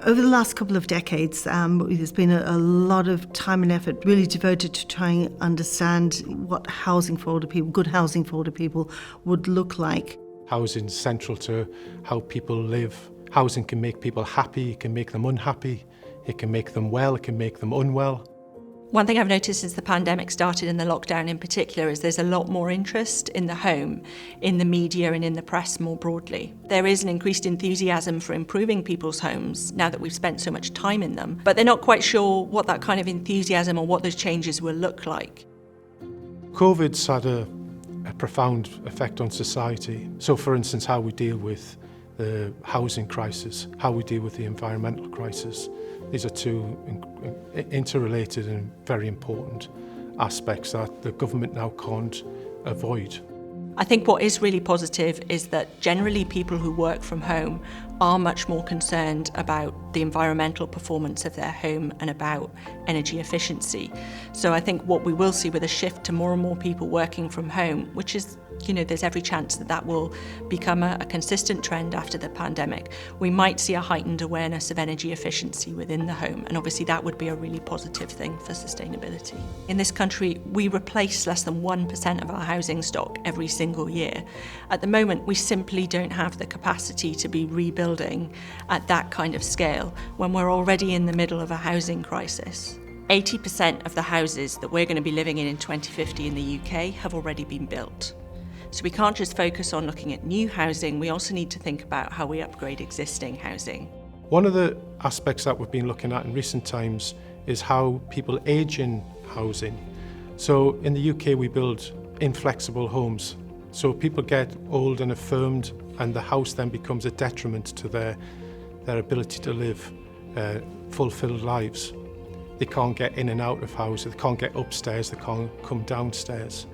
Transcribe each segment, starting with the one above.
Over the last couple of decades, there's been a lot of time and effort really devoted to trying to understand what housing for older people, good housing for older people, would look like. Housing is central to how people live. Housing can make people happy, it can make them unhappy, it can make them well, it can make them unwell. One thing I've noticed since the pandemic started and the lockdown in particular is there's a lot more interest in the home, in the media and in the press more broadly. There is an increased enthusiasm for improving people's homes now that we've spent so much time in them, but they're not quite sure what that kind of enthusiasm or what those changes will look like. COVID's had a profound effect on society. So for instance, how we deal with the housing crisis, how we deal with the environmental crisis. These are two interrelated and very important aspects that the government now can't avoid. I think what is really positive is that generally people who work from home are much more concerned about the environmental performance of their home and about energy efficiency. So I think what we will see with a shift to more and more people working from home, which is, there's every chance that that will become a consistent trend after the pandemic, we might see a heightened awareness of energy efficiency within the home, and obviously that would be a really positive thing for sustainability. In this country, we replace less than 1% of our housing stock every single year. At the moment, we simply don't have the capacity to be rebuilding at that kind of scale when we're already in the middle of a housing crisis. 80% of the houses that we're going to be living in 2050 in the UK have already been built. So we can't just focus on looking at new housing, we also need to think about how we upgrade existing housing. One of the aspects that we've been looking at in recent times is how people age in housing. So in the UK we build inflexible homes. So people get old and affirmed and the house then becomes a detriment to their ability to live fulfilled lives. They can't get in and out of houses, they can't get upstairs, they can't come downstairs.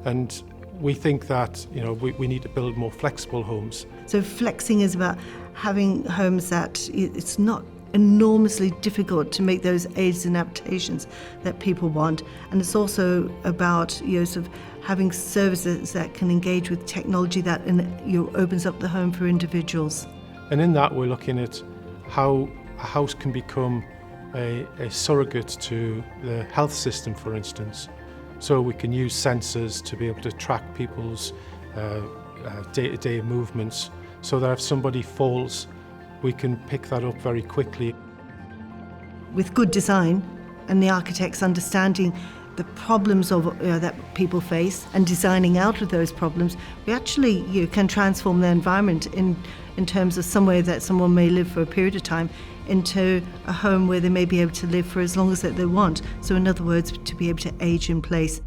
And we think that we need to build more flexible homes. So flexing is about having homes that it's not enormously difficult to make those aids and adaptations that people want, and it's also about sort of having services that can engage with technology that opens up the home for individuals. And in that we're looking at how a house can become a surrogate to the health system, for instance. So we can use sensors to be able to track people's day-to-day movements, so that if somebody falls, we can pick that up very quickly. With good design and the architects understanding the problems that people face and designing out of those problems, we actually can transform their environment in terms of somewhere that someone may live for a period of time into a home where they may be able to live for as long as that they want. So in other words, to be able to age in place.